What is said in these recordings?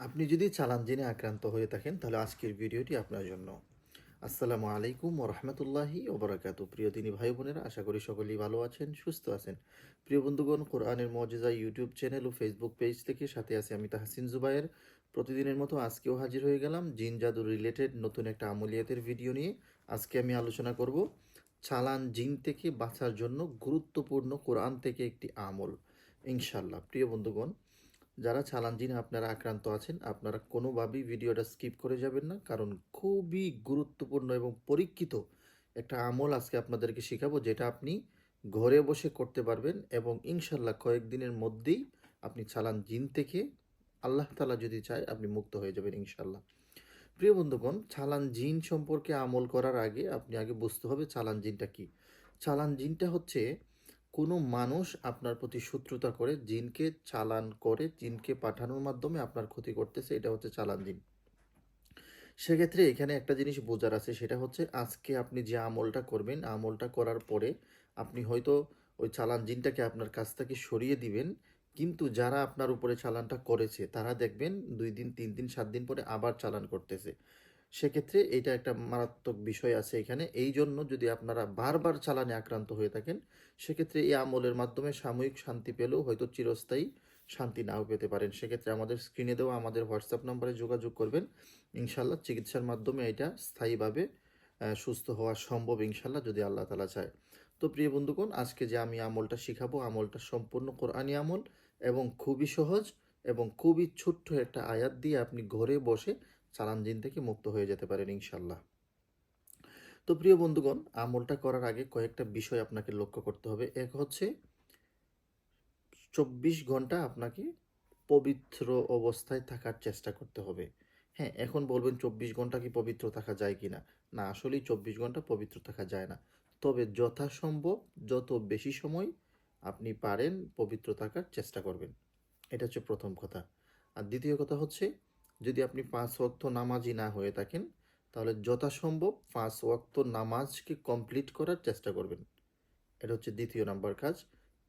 আপনি যদি চালান জেনে আক্রান্ত হয়ে থাকেন তাহলে আজকের ভিডিওটি আপনার জন্য। আসসালামু আলাইকুম ওয়া রাহমাতুল্লাহি ওয়া বারাকাতুহু। প্রিয় দিনী ভাই বোনেরা, আশা করি সকলেই ভালো আছেন, সুস্থ আছেন। প্রিয় বন্ধুগণ, কোরআনের মুজিজা ইউটিউব চ্যানেল ও ফেসবুক পেজ থেকে সাথে আছি আমি তাহসিন জুবায়ের। প্রতিদিনের মতো আজকেও হাজির হয়ে গেলাম জিন জাদু রিলেটেড নতুন একটা আমলিয়াতের ভিডিও নিয়ে। আজকে আমি আলোচনা করব চালান জিন থেকে বাঁচার জন্য গুরুত্বপূর্ণ কোরআন থেকে একটি আমল, ইনশাল্লাহ। প্রিয় বন্ধুগণ, যারা চালান জিনে আপনারা আক্রান্ত আছেন, আপনারা কোনোভাবেই ভিডিওটা স্কিপ করে যাবেন না, কারণ খুবই গুরুত্বপূর্ণ এবং পরীক্ষিত একটা আমল আজকে আপনাদেরকে শেখাবো, যেটা আপনি ঘরে বসে করতে পারবেন এবং ইনশাল্লাহ কয়েকদিনের মধ্যেই আপনি চালান জিন থেকে আল্লাহ তাআলা যদি চায় আপনি মুক্ত হয়ে যাবেন ইনশাল্লাহ। প্রিয় বন্ধুগণ, চালান জিন সম্পর্কে আমল করার আগে আপনি আগে বুঝতে হবে চালান জিনটা কি। চালান জিনটা হচ্ছে কোনো মানুষ আপনার প্রতি শত্রুতা করে জিনকে চালান করে, জিনকে পাঠানোর মাধ্যমে আপনার ক্ষতি করতেছে, এটা হচ্ছে চালান জিন। সেক্ষেত্রে এখানে একটা জিনিস বোঝার আছে, সেটা হচ্ছে আজকে আপনি যে আমলটা করবেন, আমলটা করার পরে আপনি হয়তো ওই চালান জিনটাকে আপনার কাছ থেকে সরিয়ে দিবেন, কিন্তু যারা আপনার উপরে চালানটা করেছে তারা দেখবেন 2 দিন 3 দিন 7 দিন পরে আবার চালান করতেছে। সেক্ষেত্রে এটা একটা মারাত্মক বিষয় আছে এখানে। এই জন্য যদি আপনারা বারবার চালানে আক্রান্ত হয়ে থাকেন, সেক্ষেত্রে এই আমলের মাধ্যমে সাময়িক শান্তি পেলেও হয়তো চিরস্থায়ী শান্তি নাও পেতে পারেন। সেক্ষেত্রে আমাদের স্ক্রিনে দেওয়া আমাদের হোয়াটসঅ্যাপ নম্বরে যোগাযোগ করবেন। ইনশাল্লাহ চিকিৎসার মাধ্যমে এটা স্থায়ীভাবে সুস্থ হওয়া সম্ভব ইনশাল্লাহ, যদি আল্লাহ তালা চায়। তো প্রিয় বন্ধুগণ, আজকে যে আমি আমলটা শিখাবো, আমলটা সম্পূর্ণ কোরআনী আমল এবং খুবই সহজ এবং খুবই ছোট্ট একটা আয়াত দিয়ে আপনি ঘরে বসে চালান জিন থেকে মুক্ত হয়ে যেতে পারেন ইনশাল্লাহ। তো প্রিয় বন্ধুগণ, আমলটা করার আগে কয়েকটা বিষয় আপনাকে লক্ষ্য করতে হবে। এক হচ্ছে 24 ঘন্টা আপনাকে পবিত্র অবস্থায় থাকার চেষ্টা করতে হবে। হ্যাঁ, এখন বলবেন 24 ঘন্টা কি পবিত্র থাকা যায় কি না? না, আসলেই 24 ঘন্টা পবিত্র থাকা যায় না। তবে যথাসম্ভব যত বেশি সময় আপনি পারেন পবিত্র থাকার চেষ্টা করবেন। এটা হচ্ছে প্রথম কথা। আর দ্বিতীয় কথা হচ্ছে, যদি আপনি 5 ওয়াক্ত নামাজি না হয়ে থাকেন, তাহলে যথাসম্ভব 5 ওয়াক্ত নামাজকে কমপ্লিট করার চেষ্টা করবেন। এটা হচ্ছে দ্বিতীয় নাম্বার কাজ।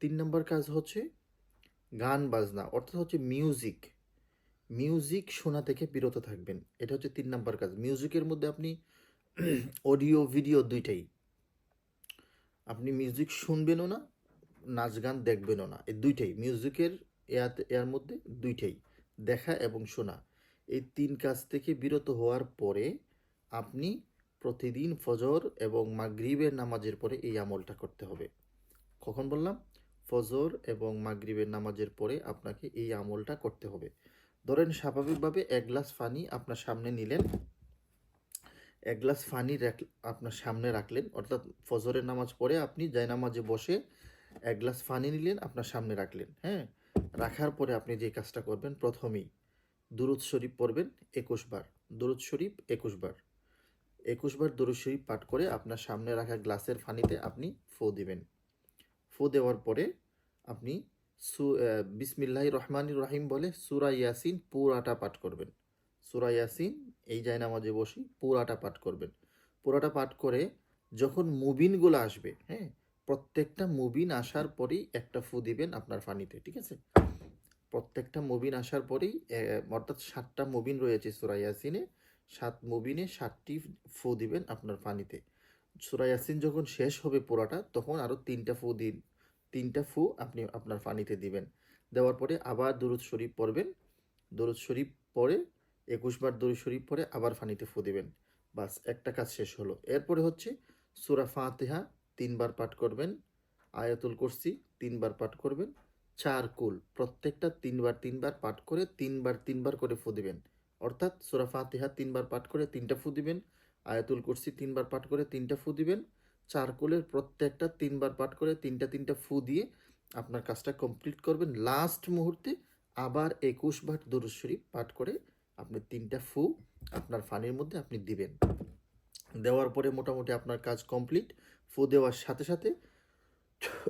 3 নম্বর কাজ হচ্ছে গান বাজনা, অর্থাৎ হচ্ছে মিউজিক। মিউজিক শোনা থেকে বিরত থাকবেন। এটা হচ্ছে 3 নম্বর কাজ। মিউজিকের মধ্যে আপনি অডিও ভিডিও দুইটাই, আপনি মিউজিক শুনবেনও না, নাচ গান দেখবেনও না, এই দুইটাই মিউজিকের এর মধ্যে দুইটাই, দেখা এবং শোনা, এই 3 কাজ থেকে বিরত হওয়ার পরে আপনি প্রতিদিন ফজর এবং মাগরিবের নামাজের পরে এই আমলটা করতে হবে। কখন বললাম? ফজর এবং মাগরিবের নামাজের পরে আপনাকে এই আমলটা করতে হবে। ধরেন স্বাভাবিকভাবে 1 গ্লাস পানি আপনার সামনে নিলেন, 1 গ্লাস পানি আপনার সামনে রাখলেন, অর্থাৎ ফজরের নামাজ পড়ে আপনি জায়নামাজে বসে 1 গ্লাস পানি নিলেন, আপনার সামনে রাখলেন। হ্যাঁ, রাখার পরে আপনি যে কাজটা করবেন, প্রথমেই দুরুদ শরীফ পড়বেন 21 বার। দুরুদ শরীফ 21 বার, 21 বার দুরুদ শরীফ পাঠ করে আপনার সামনে রাখা গ্লাসের পানিতে আপনি ফু দিবেন। ফু দেওয়ার পরে আপনি বিসমিল্লাহির রহমানির রহিম বলে সূরা ইয়াসিন পুরাটা পাঠ করবেন। সূরা ইয়াসিন এই জায়নামাজে বসে পুরাটা পাঠ করবেন। পুরাটা পাঠ করে যখন মুবিনগুলো আসবে, হ্যাঁ, প্রত্যেকটা মুবিন আসার পরেই একটা ফু দিবেন আপনার পানিতে, ঠিক আছে? প্রত্যেকটা মুবিন আসার পরেই অর্থাৎ 7টা মুবিন রয়েছে সূরা ইয়াসিনে, 7 মুবিনে 7টি ফু দিবেন আপনার পানিতে। সূরা ইয়াসিন যখন শেষ হবে পুরাটা, তখন আরও 3টা ফু দিন, 3টা ফু আপনি আপনার পানিতে দিবেন। দেওয়ার পরে আবার দুরুদ শরীফ পড়বেন। দরুদ শরীফ পড়ে 21 বার দরুদ শরীফ পড়ে আবার পানিতে ফু দিবেন। বাস, একটা কাজ শেষ হলো। এরপরে হচ্ছে সূরা ফাতিহা 3 বার পাঠ করবেন, আয়াতুল কুরসি 3 বার পাঠ করবেন, 4 কুল প্রত্যেকটা 3 বার 3 বার পাঠ করে 3 বার 3 বার করে ফু দিবেন। অর্থাৎ সূরা ফাতিহা 3 বার পাঠ করে 3টা ফু দিবেন, আয়াতুল কুরসি 3 বার পাঠ করে 3টা ফু দিবেন, 4 কুলের প্রত্যেকটা 3 বার পাঠ করে 3টা ফু দিয়ে আপনার কাজটা কমপ্লিট করবেন। লাস্ট মুহূর্তে আবার 21 বার দরুদ শরীফ পাঠ করে আপনি 3টা ফু আপনার পানির মধ্যে আপনি দিবেন। দেওয়ার পরে মোটামুটি আপনার কাজ কমপ্লিট। ফু দেওয়ার সাথে সাথে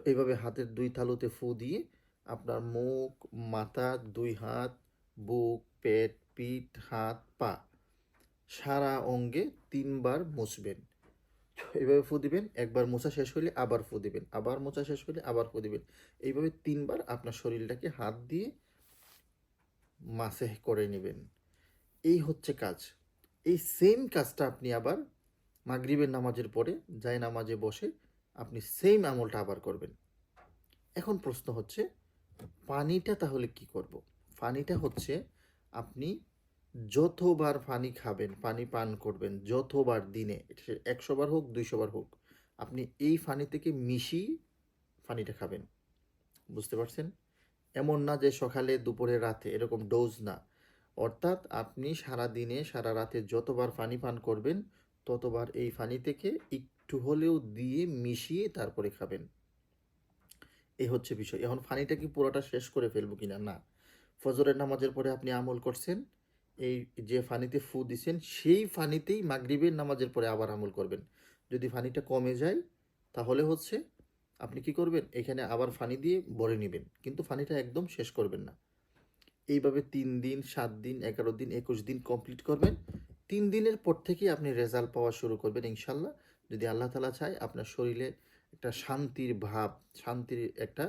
এইভাবে হাতের 2 তালুতে ফু দিয়ে আপনার মুখ, মাথা, 2 হাত, বুক, পেট, পিঠ, হাত, পা, সারা অঙ্গে 3 বার মুছবেন। এইভাবে ফু দিবেন। একবার মোছা শেষ হলে আবার ফু দিবেন, আবার মোছা শেষ হলে আবার ফু দিবেন। এইভাবে 3 বার আপনার শরীরটাকে হাত দিয়ে মাসেহ করে নেবেন। এই হচ্ছে কাজ। এই সেম কাজটা আপনি আবার মাগরিবের নামাজের পরে নামাজে বসে আপনি সেম আমলটা আবার করবেন। এখন প্রশ্ন হচ্ছে পানিটা তাহলে কি করব? পানিটা হচ্ছে আপনি যতবার পানি খাবেন, পানি পান করবেন, যতবার দিনে, সে ১০০ বার হোক, ২০০ বার হোক, আপনি এই পানি থেকে মিশিয়ে পানিটা খাবেন। বুঝতে পারছেন? এমন না যে সকালে, দুপুরে, রাতে এরকম ডোজ না। অর্থাৎ আপনি সারাদিনে, সারা রাতে যতবার পানি পান করবেন, ততবার এই পানি থেকে একটু হলেও দিয়ে মিশিয়ে তারপরে খাবেন। এই হচ্ছে বিষয়। এখন পানিটা কি পুরোটা শেষ করে ফেলবো কিনা? না। ফজরের নামাজের পরে আপনি আমল করছেন, এই যে পানিতে ফু দিছেন সেই পানিতেই মাগরিবের নামাজের পরে আবার আমল করবেন। যদি পানিটা কমে যায় তাহলে হচ্ছে আপনি কি করবেন, এখানে আবার পানি দিয়ে ভরে নেবেন, কিন্তু পানিটা একদম শেষ করবেন না। এইভাবে 3 দিন, 7 দিন, 11 দিন, 21 দিন কমপ্লিট করবেন। 3 দিনের পর থেকেই আপনি রেজাল্ট পাওয়া শুরু করবেন ইনশাল্লাহ। যদি আল্লাহ তাআলা চায় আপনার শরীরে একটা শান্তির ভাব, শান্তির একটা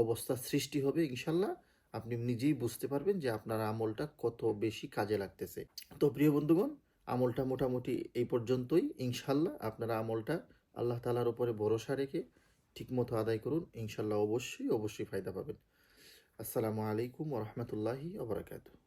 অবস্থা সৃষ্টি হবে ইনশাল্লাহ। আপনি নিজেই বুঝতে পারবেন যে আপনার আমলটা কত বেশি কাজে লাগতেছে। তো প্রিয় বন্ধুগণ, আমলটা মোটামুটি এই পর্যন্তই। ইনশাল্লাহ আপনারা আমলটা আল্লাহ তাআলার উপরে ভরসা রেখে ঠিকমতো আদায় করুন। ইনশাল্লাহ অবশ্যই, অবশ্যই ফায়দা পাবেন। আসসালামু আলাইকুম ওয়া রাহমাতুল্লাহি ওয়া বারাকাতুহু।